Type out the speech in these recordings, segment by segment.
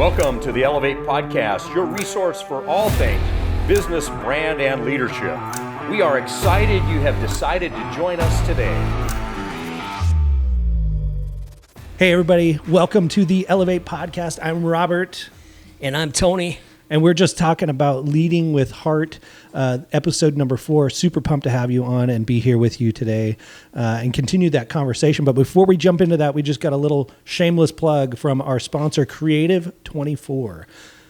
Welcome to the Elevate Podcast, your resource for all things business, brand, and leadership. We are excited you have decided to join us today. Hey, everybody. Welcome to the Elevate Podcast. I'm Robert. And I'm Tony. And we're just talking about leading with heart, episode number 4. Super pumped to have you on and be here with you today and continue that conversation. But before we jump into that, we just got a little shameless plug from our sponsor, Creative 24.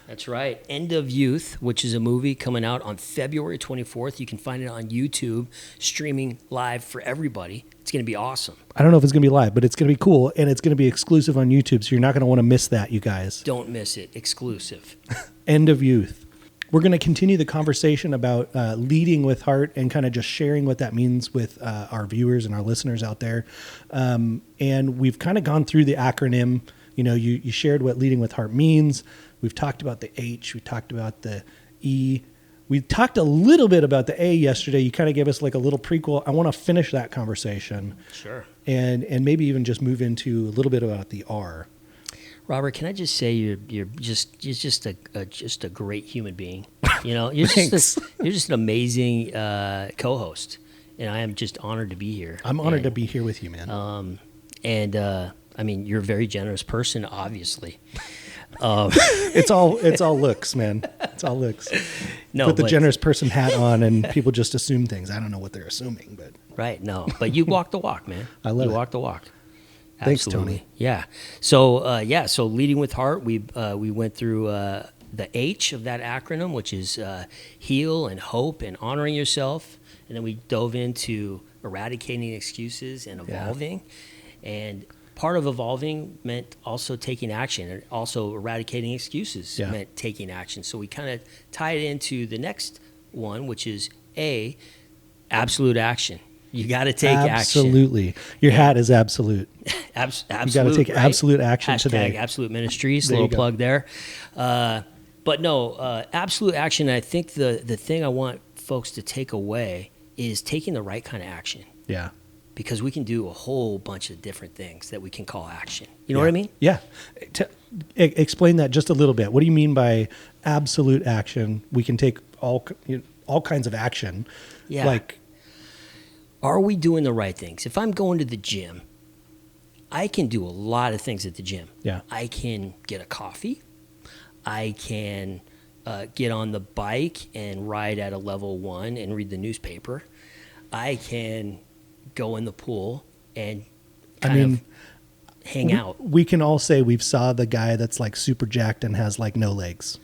That's right. End of Youth, which is a movie coming out on February 24th. You can find it on YouTube, streaming live for everybody. It's going to be awesome. I don't know if it's going to be live, but it's going to be cool, and it's going to be exclusive on YouTube, so you're not going to want to miss that, you guys. Don't miss it. Exclusive. End of Youth. We're going to continue the conversation about leading with heart and kind of just sharing what that means with our viewers and our listeners out there. And we've kind of gone through the acronym. You know, you shared what leading with heart means. We've talked about the H. We talked about the E. We talked a little bit about the A yesterday. You kind of gave us like a little prequel. I want to finish that conversation. Sure. And maybe even just move into a little bit about the R. Robert, can I just say you're just a great human being. You know, you're just an amazing co-host, and I am just honored to be here. I'm honored to be here with you, man. I mean, you're a very generous person, obviously. It's all looks, man. It's all looks. No, put the generous person hat on, and people just assume things. I don't know what they're assuming, but right. No, but you walk the walk, man. I love it. You walk the walk. Thanks, Absolutely. Tony. Yeah. So leading with heart, we went through the H of that acronym, which is heal and hope and honoring yourself, and then we dove into eradicating excuses and evolving, and part of evolving meant also taking action, and also eradicating excuses meant taking action. So we kind of tied it into the next one, which is A, absolute action. You got to take action. Absolutely. Your hat is absolute. Absolute. You got to take absolute action Hashtag today. Absolute Ministries, There you little go. plug there. But no, absolute action, I think the thing I want folks to take away is taking the right kind of action. Yeah. Because we can do a whole bunch of different things that we can call action. You know what I mean? Yeah. Explain that just a little bit. What do you mean by absolute action? We can take all kinds of action. Yeah. Like, are we doing the right things? If I'm going to the gym, I can do a lot of things at the gym. Yeah. I can get a coffee. I can get on the bike and ride at a level 1 and read the newspaper. I can go in the pool and kind of hang out. We can all say we've saw the guy that's like super jacked and has like no legs.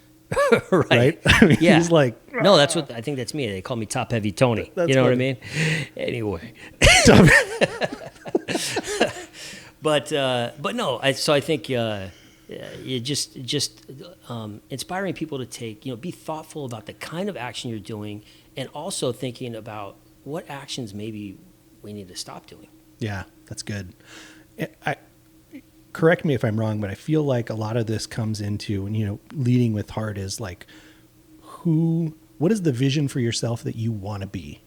Right? I mean, Yeah. he's like, No, I think that's me. They call me Top Heavy Tony. That's you know funny. what I mean? Anyway. But no, I think you just inspiring people to take, be thoughtful about the kind of action you're doing, and also thinking about what actions maybe we need to stop doing. yeah, that's good. Correct me if I'm wrong, but I feel like a lot of this comes into, and leading with heart is like, what is the vision for yourself that you want to be?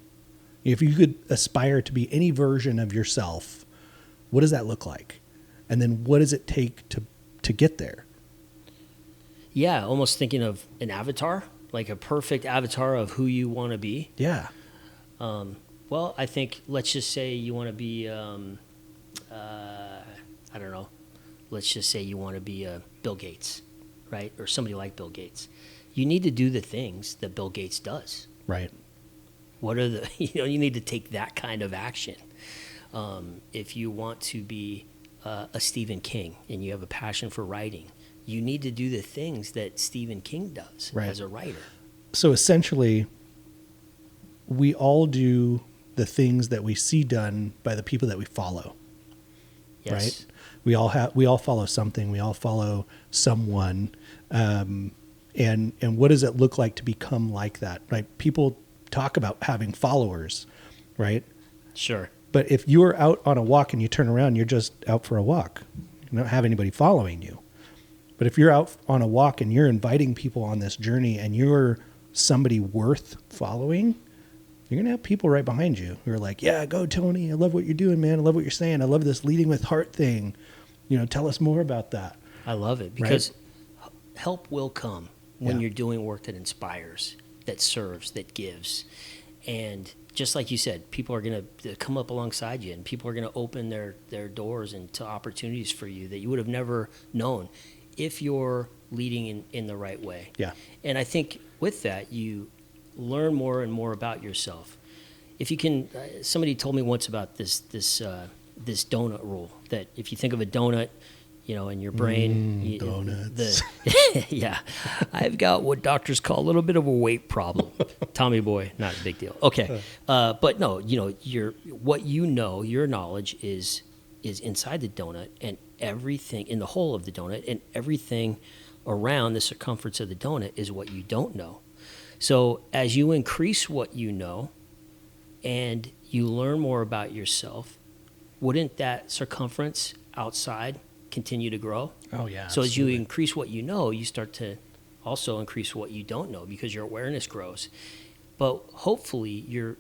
If you could aspire to be any version of yourself, what does that look like? And then what does it take to get there? Yeah, almost thinking of an avatar, like a perfect avatar of who you want to be. Yeah. Well, I think let's just say you want to be, I don't know, let's just say you want to be Bill Gates, right? Or somebody like Bill Gates. You need to do the things that Bill Gates does. Right. What are the, you need to take that kind of action. If you want to be a Stephen King and you have a passion for writing, you need to do the things that Stephen King does as a writer. So essentially, we all do the things that we see done by the people that we follow. Yes. Right? We all follow something. We all follow someone. And what does it look like to become like that? Right? People talk about having followers, right? Sure. But if you're out on a walk and you turn around, you're just out for a walk. You don't have anybody following you. But if you're out on a walk and you're inviting people on this journey and you're somebody worth following, you're going to have people right behind you who are like, yeah, go Tony. I love what you're doing, man. I love what you're saying. I love this leading with heart thing. Tell us more about that. I love it because help will come when Yeah. you're doing work that inspires, that serves, that gives. And just like you said, people are going to come up alongside you, and people are going to open their doors into opportunities for you that you would have never known if you're leading in the right way. Yeah. And I think with that, you learn more and more about yourself. If you can, somebody told me once about this donut rule, that if you think of a donut, in your brain, donuts. Yeah, I've got what doctors call a little bit of a weight problem. Tommy boy, not a big deal. Okay, but no, your knowledge is inside the donut, and everything in the whole of the donut, and everything around the circumference of the donut is what you don't know. So as you increase what you know, and you learn more about yourself, wouldn't that circumference outside continue to grow? Oh, yeah. So as you absolutely. increase what you know, you start to also increase what you don't know, because your awareness grows. But hopefully you're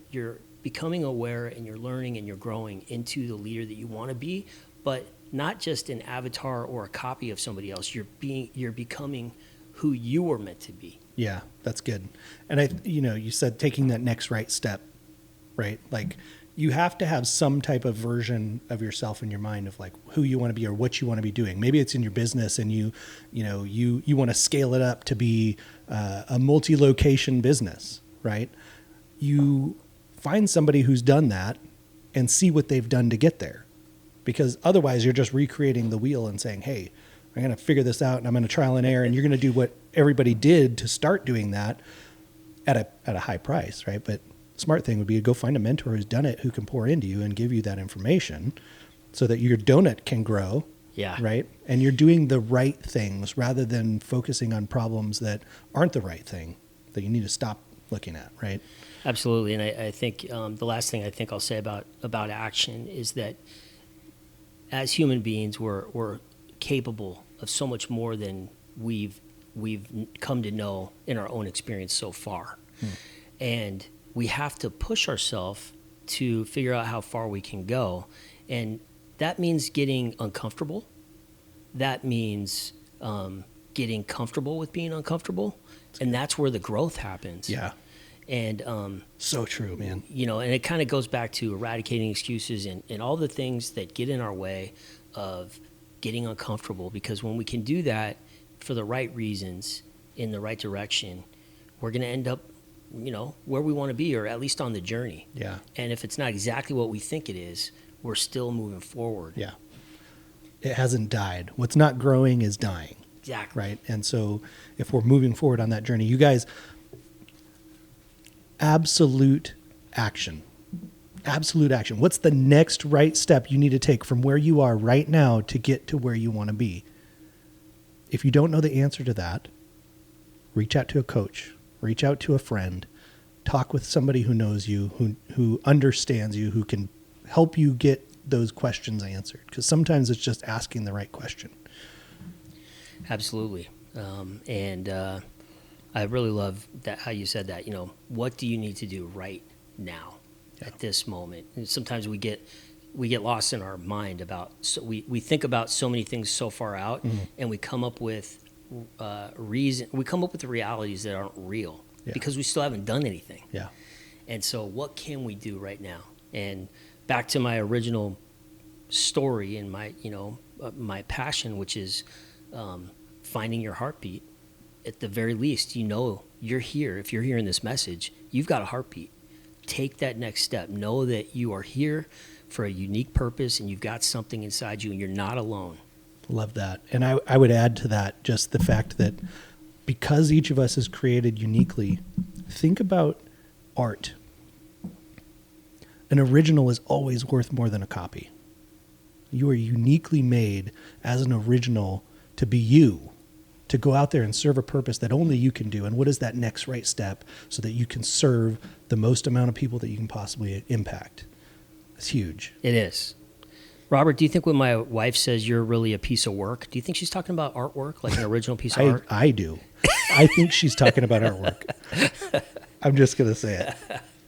becoming aware, and you're learning, and you're growing into the leader that you want to be, but not just an avatar or a copy of somebody else. You're becoming who you were meant to be. Yeah, that's good. And you said taking that next right step, right? Like, you have to have some type of version of yourself in your mind of like who you want to be or what you want to be doing. Maybe it's in your business, and you want to scale it up to be a multi-location business, right? You find somebody who's done that and see what they've done to get there, because otherwise you're just recreating the wheel and saying, hey, I'm going to figure this out, and I'm going to trial and error, and you're going to do what everybody did to start doing that at a high price, right? But smart thing would be to go find a mentor who's done it, who can pour into you and give you that information so that your donut can grow. Yeah. Right. And you're doing the right things rather than focusing on problems that aren't the right thing that you need to stop looking at. Right. Absolutely. And I think the last thing I think I'll say about action is that as human beings, we're capable of so much more than we've come to know in our own experience so far. And we have to push ourselves to figure out how far we can go. And that means getting uncomfortable. That means getting comfortable with being uncomfortable. And that's where the growth happens. Yeah. And so true, man. And it kind of goes back to eradicating excuses and all the things that get in our way of getting uncomfortable. Because when we can do that for the right reasons, in the right direction, we're going to end up where we want to be, or at least on the journey. Yeah. And if it's not exactly what we think it is, we're still moving forward. Yeah. It hasn't died. What's not growing is dying. Exactly. Right. And so if we're moving forward on that journey, you guys, absolute action. Absolute action. What's the next right step you need to take from where you are right now to get to where you want to be? If you don't know the answer to that, reach out to a coach. Reach out to a friend, talk with somebody who knows you, who understands you, who can help you get those questions answered. Because sometimes it's just asking the right question. Absolutely. And I really love that how you said that. What do you need to do right now at this moment? And sometimes we get lost in our mind about, so we think about so many things so far out, and we come up with we come up with the realities that aren't real because we still haven't done anything. Yeah. And so what can we do right now? And back to my original story and my, my passion, which is finding your heartbeat. At the very least, you're here. If you're hearing this message, you've got a heartbeat. Take that next step. Know that you are here for a unique purpose, and you've got something inside you, and you're not alone. Love that. And I would add to that just the fact that because each of us is created uniquely, think about art. An original is always worth more than a copy. You are uniquely made as an original to be you, to go out there and serve a purpose that only you can do. And what is that next right step so that you can serve the most amount of people that you can possibly impact? It's huge. It is. Robert, do you think when my wife says you're really a piece of work, do you think she's talking about artwork, like an original piece of art? I do. I think she's talking about artwork. I'm just going to say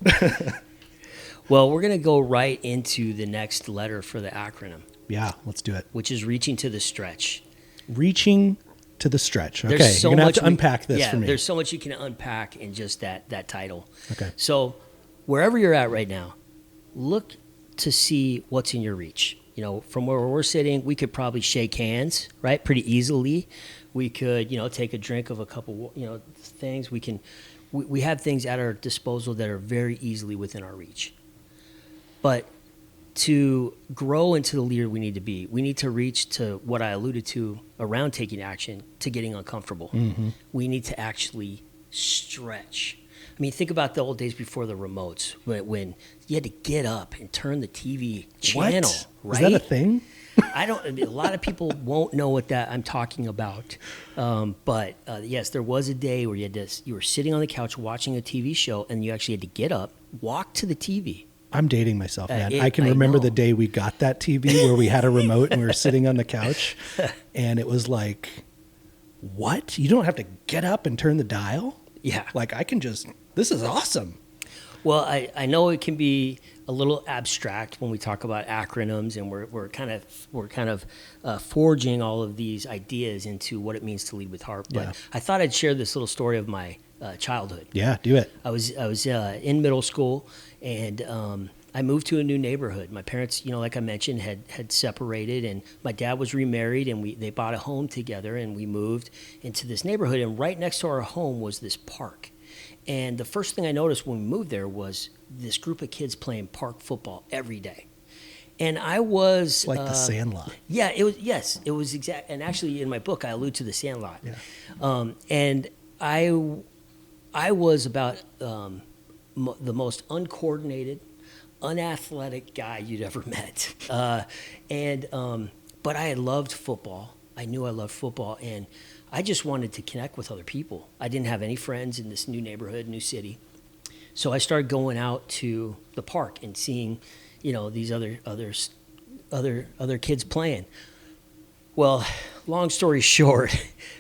it. Well, we're going to go right into the next letter for the acronym. Yeah, let's do it. Which is reaching to the stretch. Reaching to the stretch. There's Okay, so you're going to have much to unpack this for me. There's so much you can unpack in just that title. Okay. So wherever you're at right now, look to see what's in your reach. You know, from where we're sitting, we could probably shake hands, right, pretty easily. We could, you know, take a drink of a couple, you know, things. We have things at our disposal that are very easily within our reach. But to grow into the leader we need to be, we need to reach to what I alluded to around taking action, to getting uncomfortable. Mm-hmm. We need to actually stretch. I mean, think about the old days before the remotes, when you had to get up and turn the TV channel. What? Right? Is that a thing? A lot of people won't know what that I'm talking about. But yes, there was a day where you were sitting on the couch watching a TV show, and you actually had to get up, walk to the TV. I'm dating myself, man. I I can remember know. the day we got that TV where we had a remote and we were sitting on the couch, and it was like, what? You don't have to get up and turn the dial? Yeah. Like, this is awesome. Well, I know it can be a little abstract when we talk about acronyms, and we're kind of forging all of these ideas into what it means to lead with heart. But Yeah. I thought I'd share this little story of my childhood. Yeah, do it. I was in middle school, and I moved to a new neighborhood. My parents, you know, like I mentioned, had separated, and my dad was remarried, and they bought a home together, and we moved into this neighborhood. And right next to our home was this park. And the first thing I noticed when we moved there was this group of kids playing park football every day. And I was Like the Sandlot. Yeah, it was. Yes, it was exact. And actually, in my book, I allude to the Sandlot. Yeah. And I was about the most uncoordinated, unathletic guy you'd ever met. But I had loved football. I knew I loved football, and I just wanted to connect with other people. I didn't have any friends in this new neighborhood, new city. So I started going out to the park and seeing, you know, these other kids playing. Well, long story short,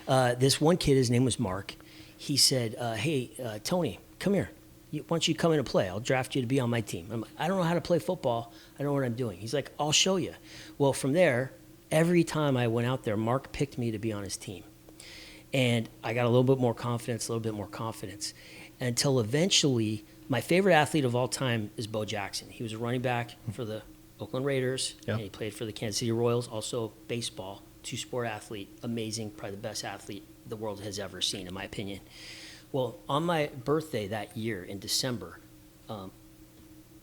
this one kid, his name was Mark. He said, "Hey, Tony, come here. Why don't you come in and play? I'll draft you to be on my team." I'm like, "I don't know how to play football. I don't know what I'm doing." He's like, "I'll show you." Well, from there, every time I went out there, Mark picked me to be on his team. And I got a little bit more confidence, until eventually my favorite athlete of all time is Bo Jackson. He was a running back for the Oakland Raiders, Yep. and he played for the Kansas City Royals, also baseball, two-sport athlete, amazing, probably the best athlete the world has ever seen, in my opinion. Well, on my birthday that year in December,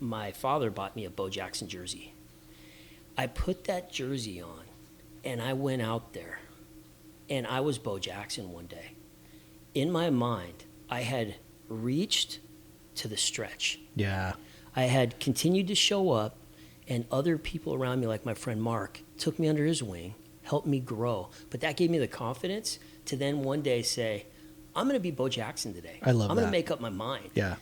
my father bought me a Bo Jackson jersey. I put that jersey on, and I went out there, and I was Bo Jackson one day. In my mind, I had reached to the stretch. Yeah. I had continued to show up, and other people around me, like my friend Mark, took me under his wing, helped me grow. But that gave me the confidence to then one day say, I'm going to be Bo Jackson today. I love I'm going that. to make up my mind. Yeah.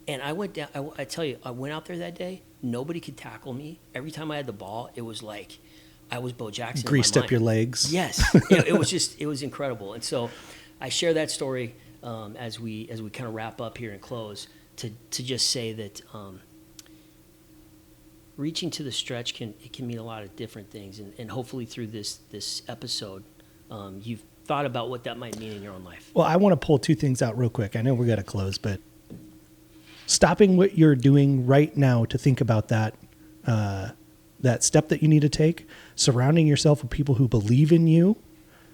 And I went down, I tell you, I went out there that day. Nobody could tackle me. Every time I had the ball, it was like I was Bo Jackson. Greased up your legs. Yes. it was incredible. And so I share that story as we kind of wrap up here and close to just say that reaching to the stretch can mean a lot of different things. And hopefully through this episode, you've thought about what that might mean in your own life. Well, I want to pull two things out real quick. I know we got to close, but stopping what you're doing right now to think about that step that you need to take, surrounding yourself with people who believe in you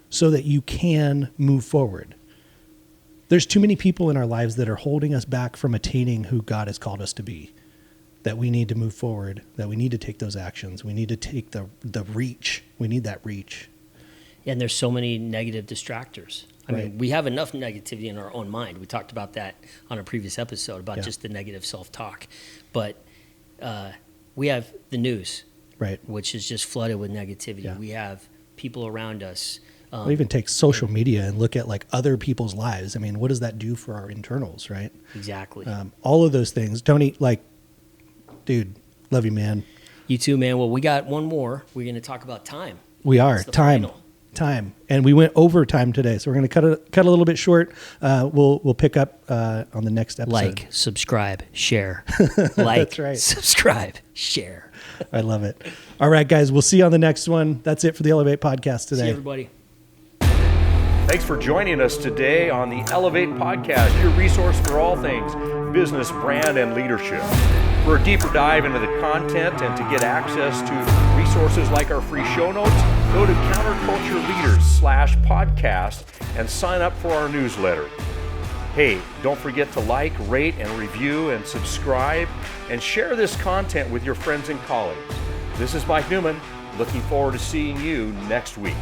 so that you can move forward. There's too many people in our lives that are holding us back from attaining who God has called us to be, that we need to move forward, that we need to take those actions. We need to take the reach. We need that reach. And there's so many negative distractors. I Right. mean, we have enough negativity in our own mind. We talked about that on a previous episode about Yeah. just the negative self-talk. But we have the news, Right. which is just flooded with negativity. Yeah. We have people around us. We'll even take social media and look at like other people's lives. I mean, what does that do for our internals, right? Exactly. All of those things. Tony, like, dude, love you, man. You too, man. Well, we got one more. We're going to talk about time. We are. It's the Time. final. Time. And we went over time today, so we're going to cut a little bit short. We'll pick up on the next episode. Like, subscribe, share. Like, That's right. subscribe, share. I love it. All right, guys, we'll see you on the next one. That's it for the Elevate podcast today. See you, everybody. Thanks for joining us today on the Elevate Podcast, your resource for all things business, brand, and leadership. For a deeper dive into the content and to get access to resources like our free show notes, go to countercultureleaders.com/podcast and sign up for our newsletter. Hey, don't forget to like, rate, and review and subscribe and share this content with your friends and colleagues. This is Mike Newman. Looking forward to seeing you next week.